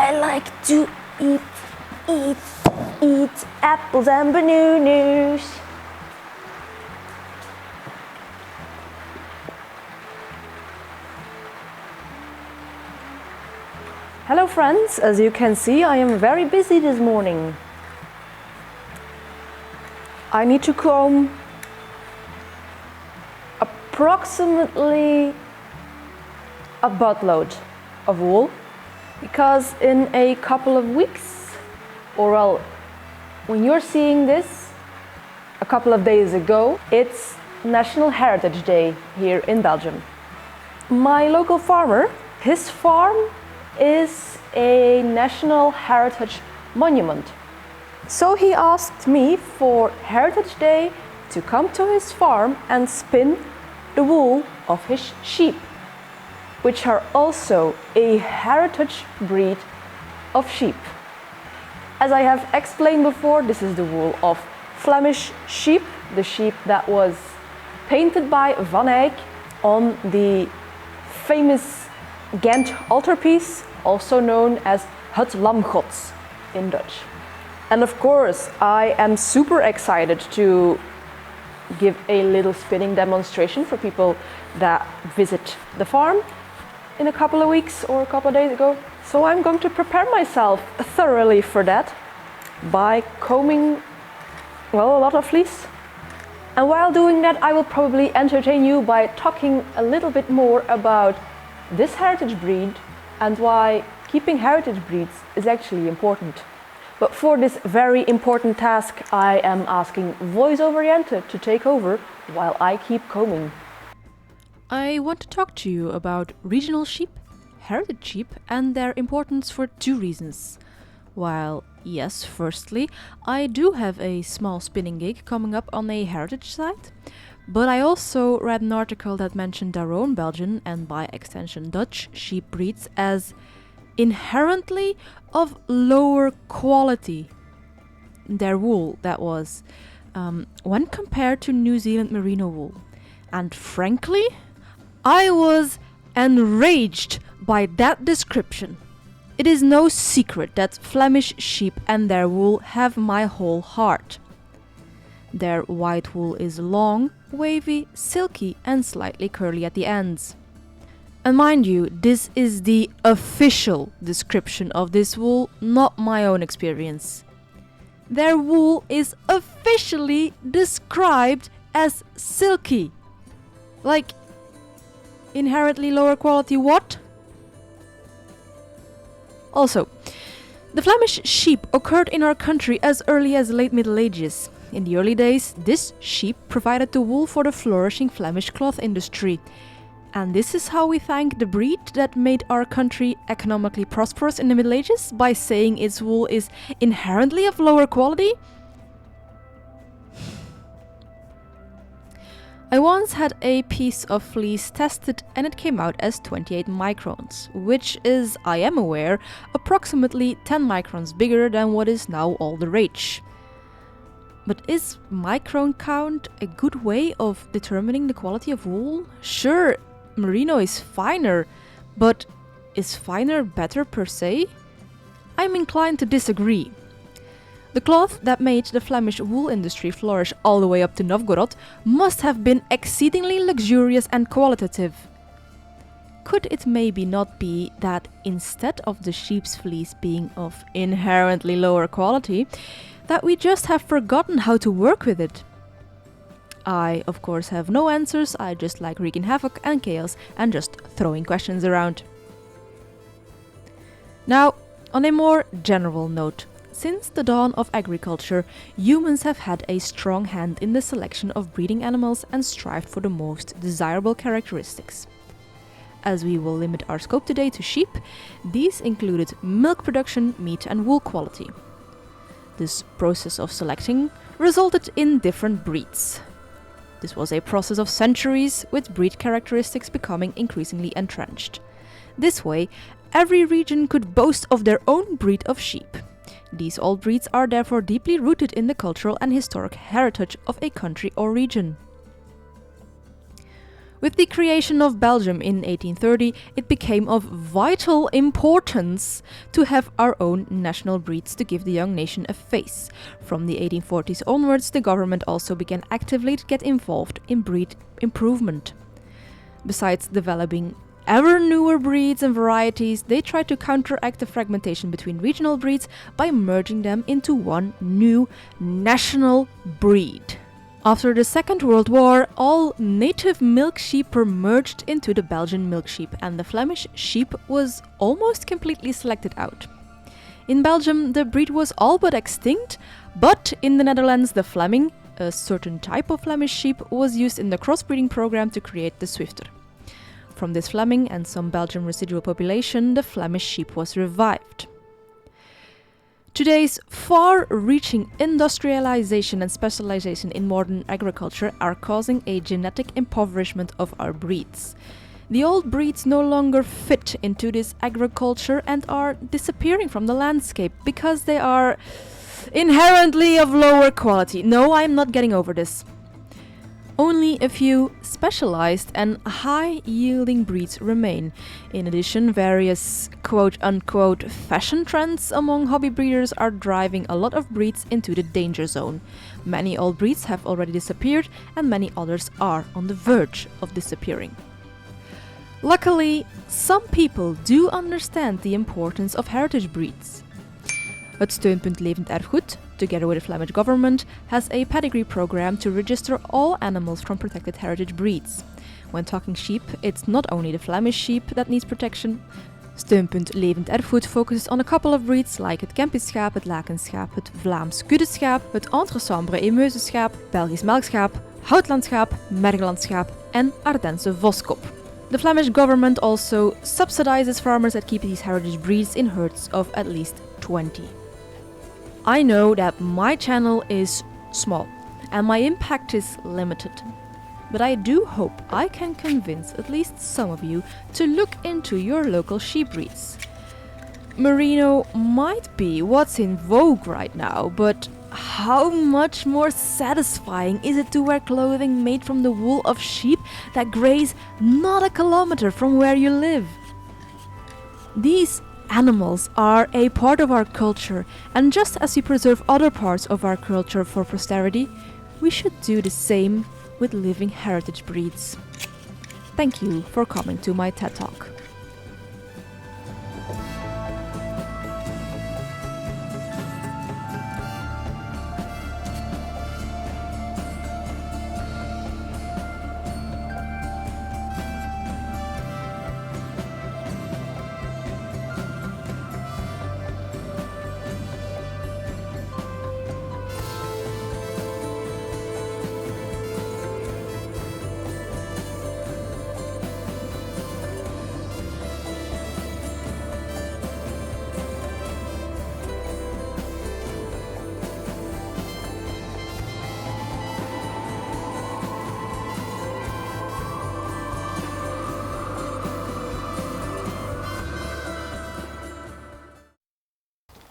I like to eat apples and bananas. Hello friends, as you can see, I am very busy this morning. I need to comb approximately a buttload of wool, because in a couple of weeks, or well, when you're seeing this, a couple of days ago, it's National Heritage Day here in Belgium. My local farmer, his farm is a National Heritage Monument. So he asked me for Heritage Day to come to his farm and spin the wool of his sheep, which are also a heritage breed of sheep. As I have explained before, this is the wool of Flemish sheep, the sheep that was painted by Van Eyck on the famous Ghent altarpiece, also known as Het Lam Gods in Dutch. And of course, I am super excited to give a little spinning demonstration for people that visit the farm in a couple of weeks or a couple of days ago. So I'm going to prepare myself thoroughly for that by combing, well, a lot of fleece. And while doing that, I will probably entertain you by talking a little bit more about this heritage breed and why keeping heritage breeds is actually important. But for this very important task, I am asking voiceover Jente to take over while I keep combing. I want to talk to you about regional sheep, heritage sheep, and their importance for two reasons. While, yes, firstly, I do have a small spinning gig coming up on a heritage site, but I also read an article that mentioned our own Belgian, and by extension Dutch, sheep breeds as inherently of lower quality. Their wool, that was, when compared to New Zealand merino wool. And frankly, I was enraged by that description. It is no secret that Flemish sheep and their wool have my whole heart. Their white wool is long, wavy, silky and slightly curly at the ends. And mind you, this is the official description of this wool, not my own experience. Their wool is officially described as silky. Like, inherently lower quality what? Also, the Flemish sheep occurred in our country as early as the late Middle Ages. In the early days, this sheep provided the wool for the flourishing Flemish cloth industry. And this is how we thank the breed that made our country economically prosperous in the Middle Ages, by saying its wool is inherently of lower quality? I once had a piece of fleece tested and it came out as 28 microns, which is, I am aware, approximately 10 microns bigger than what is now all the rage. But is micron count a good way of determining the quality of wool? Sure, merino is finer, but is finer better per se? I'm inclined to disagree. The cloth that made the Flemish wool industry flourish all the way up to Novgorod must have been exceedingly luxurious and qualitative. Could it maybe not be that instead of the sheep's fleece being of inherently lower quality, that we just have forgotten how to work with it? I, of course, have no answers. I just like wreaking havoc and chaos and just throwing questions around. Now, on a more general note, since the dawn of agriculture, humans have had a strong hand in the selection of breeding animals and strived for the most desirable characteristics. As we will limit our scope today to sheep, these included milk production, meat and wool quality. This process of selecting resulted in different breeds. This was a process of centuries, with breed characteristics becoming increasingly entrenched. This way, every region could boast of their own breed of sheep. These old breeds are therefore deeply rooted in the cultural and historic heritage of a country or region. With the creation of Belgium in 1830, it became of vital importance to have our own national breeds to give the young nation a face. From the 1840s onwards, the government also began actively to get involved in breed improvement. Besides developing ever newer breeds and varieties, they tried to counteract the fragmentation between regional breeds by merging them into one new national breed. After the Second World War, all native milk sheep were merged into the Belgian milk sheep, and the Flemish sheep was almost completely selected out. In Belgium, the breed was all but extinct, but in the Netherlands, the Fleming, a certain type of Flemish sheep, was used in the crossbreeding program to create the Swifter. From this Fleming and some Belgian residual population, the Flemish sheep was revived. Today's far-reaching industrialization and specialization in modern agriculture are causing a genetic impoverishment of our breeds. The old breeds no longer fit into this agriculture and are disappearing from the landscape because they are inherently of lower quality. No, I'm not getting over this. Only a few specialized and high-yielding breeds remain. In addition, various quote-unquote fashion trends among hobby breeders are driving a lot of breeds into the danger zone. Many old breeds have already disappeared and many others are on the verge of disappearing. Luckily, some people do understand the importance of heritage breeds. Het steunpunt Levend Erfgoed, together with the Flemish government, has a pedigree program to register all animals from protected heritage breeds. When talking sheep, it's not only the Flemish sheep that needs protection. Steunpunt Levend Erfgoed focuses on a couple of breeds like het Kempisschaap, het Lakenschaap, het Vlaams Kuddeschaap, het Entre-Sambre Emeuzeschaap, Belgisch Melkschaap, Houtlandschaap, Mergelandschaap en Ardense Voskop. The Flemish government also subsidizes farmers that keep these heritage breeds in herds of at least 20. I know that my channel is small and my impact is limited, but I do hope I can convince at least some of you to look into your local sheep breeds. Merino might be what's in vogue right now, but how much more satisfying is it to wear clothing made from the wool of sheep that graze not a kilometer from where you live? These animals are a part of our culture, and just as we preserve other parts of our culture for posterity, we should do the same with living heritage breeds. Thank you for coming to my TED Talk.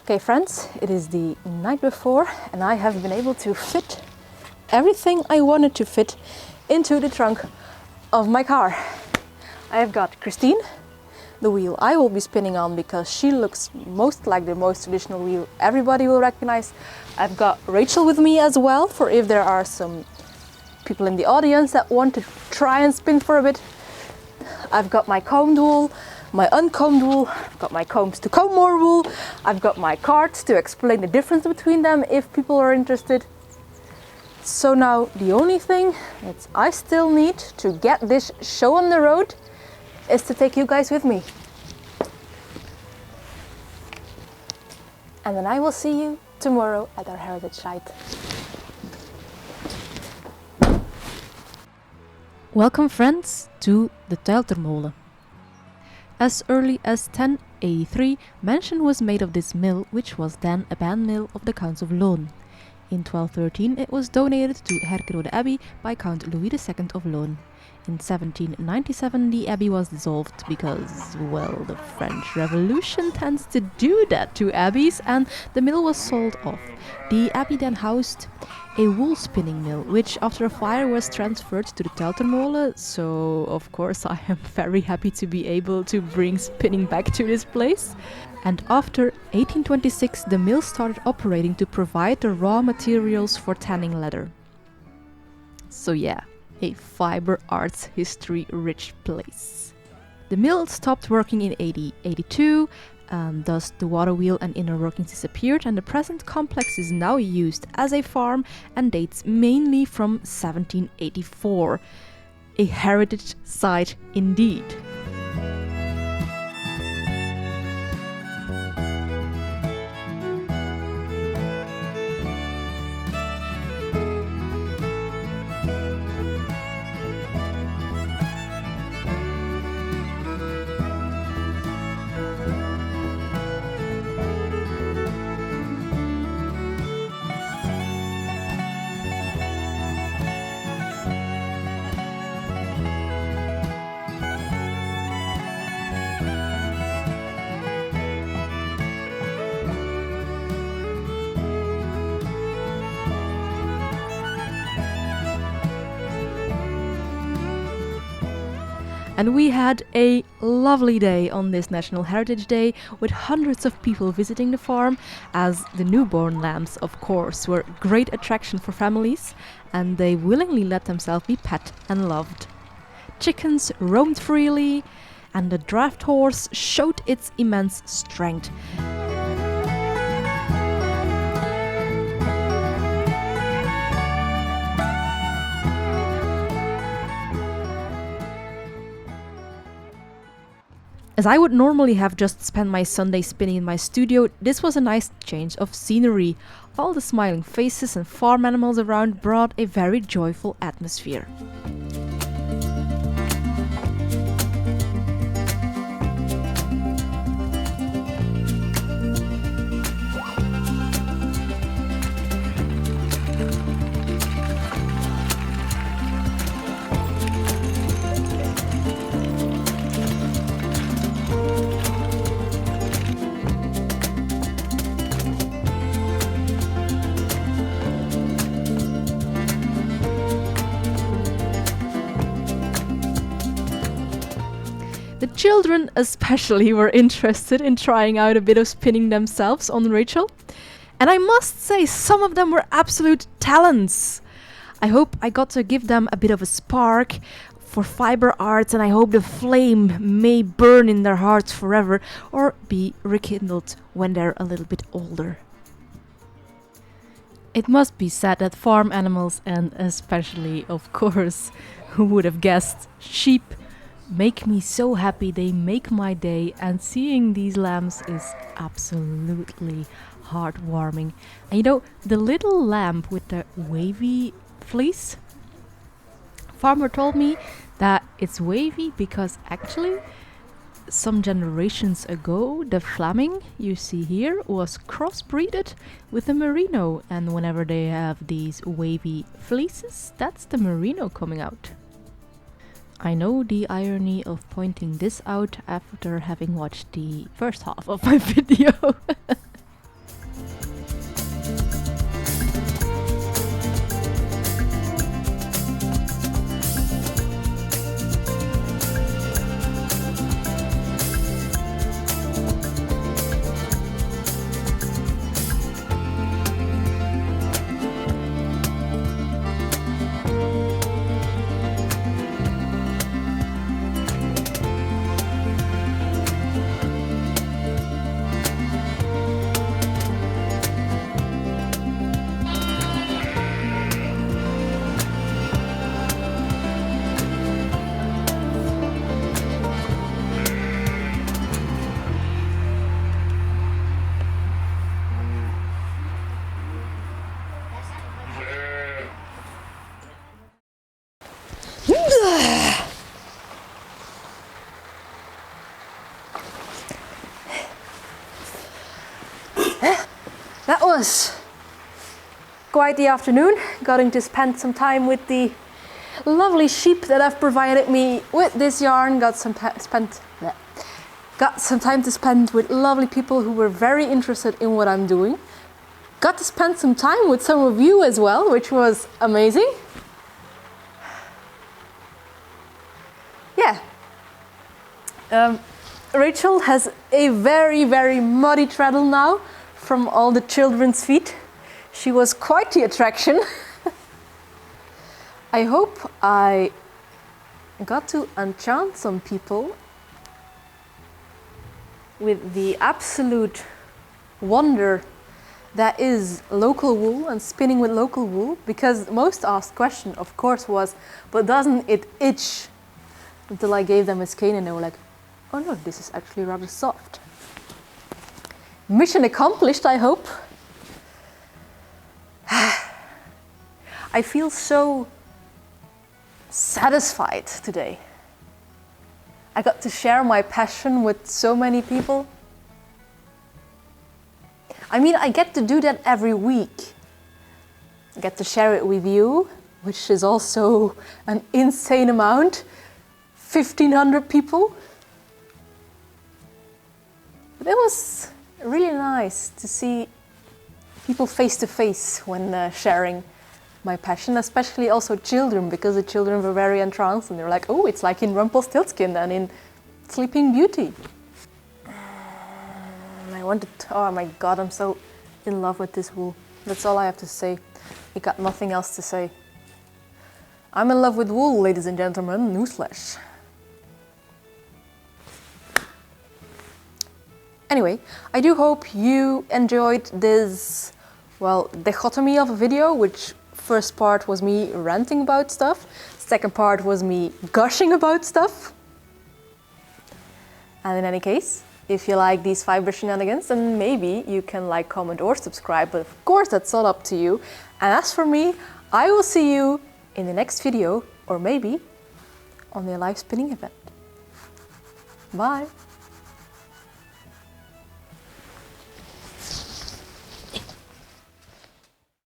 Okay friends, it is the night before and I have been able to fit everything I wanted to fit into the trunk of my car. I have got Christine, the wheel I will be spinning on because she looks most like the most traditional wheel everybody will recognize. I've got Rachel with me as well for if there are some people in the audience that want to try and spin for a bit. I've got my combed wool, my uncombed wool, I've got my combs to comb more wool, I've got my cards to explain the difference between them if people are interested. So now the only thing that I still need to get this show on the road is to take you guys with me. And then I will see you tomorrow at our heritage site. Welcome friends to the Tuiltermolen. As early as 1083, mention was made of this mill, which was then a band mill of the Counts of Loon. In 1213 it was donated to Herkerode Abbey by Count Louis II of Loon. In 1797 the abbey was dissolved because, well, the French Revolution tends to do that to abbeys, and the mill was sold off. The abbey then housed a wool spinning mill, which after a fire was transferred to the Teltermolen, so of course I am very happy to be able to bring spinning back to this place. And after 1826 the mill started operating to provide the raw materials for tanning leather. So yeah, a fiber arts history rich place. The mill stopped working in 1882, thus the water wheel and inner workings disappeared, and the present complex is now used as a farm and dates mainly from 1784. A heritage site indeed. And we had a lovely day on this National Heritage Day, with hundreds of people visiting the farm, as the newborn lambs, of course, were great attraction for families, and they willingly let themselves be pet and loved. Chickens roamed freely, and the draft horse showed its immense strength. As I would normally have just spent my Sunday spinning in my studio, this was a nice change of scenery. All the smiling faces and farm animals around brought a very joyful atmosphere. The children especially were interested in trying out a bit of spinning themselves on Rachel. And I must say, some of them were absolute talents. I hope I got to give them a bit of a spark for fiber arts, and I hope the flame may burn in their hearts forever or be rekindled when they're a little bit older. It must be said that farm animals, and especially, of course, who would have guessed, sheep, make me so happy. They make my day, and seeing these lambs is absolutely heartwarming. And you know, the little lamb with the wavy fleece, farmer told me that it's wavy because actually some generations ago the Fleming you see here was crossbreeded with the merino, and whenever they have these wavy fleeces, that's the merino coming out. I know the irony of pointing this out after having watched the first half of my video. quite the afternoon, getting to spend some time with the lovely sheep that have provided me with this yarn. Got some time to spend with lovely people who were very interested in what I'm doing. Got to spend some time with some of you as well, which was amazing. Yeah. Rachel has a very, very muddy treadle now from all the children's feet. She was quite the attraction. I hope I got to enchant some people with the absolute wonder that is local wool and spinning with local wool, because most asked question, of course, was, but doesn't it itch? Until I gave them a skein and they were like, oh no, this is actually rather soft. Mission accomplished, I hope. I feel so satisfied today. I got to share my passion with so many people. I mean, I get to do that every week. I get to share it with you, which is also an insane amount. 1,500 people. But it was really nice to see people face to face when sharing my passion, especially also children, because the children were very entranced and they were like, oh, it's like in Rumpelstiltskin and in Sleeping Beauty. Oh my God, I'm so in love with this wool. That's all I have to say. I got nothing else to say. I'm in love with wool, ladies and gentlemen, newsflash. Anyway, I do hope you enjoyed this, well, dichotomy of a video, which first part was me ranting about stuff, second part was me gushing about stuff. And in any case, if you like these fiber shenanigans, then maybe you can like, comment or subscribe, but of course that's all up to you. And as for me, I will see you in the next video, or maybe on the live spinning event. Bye!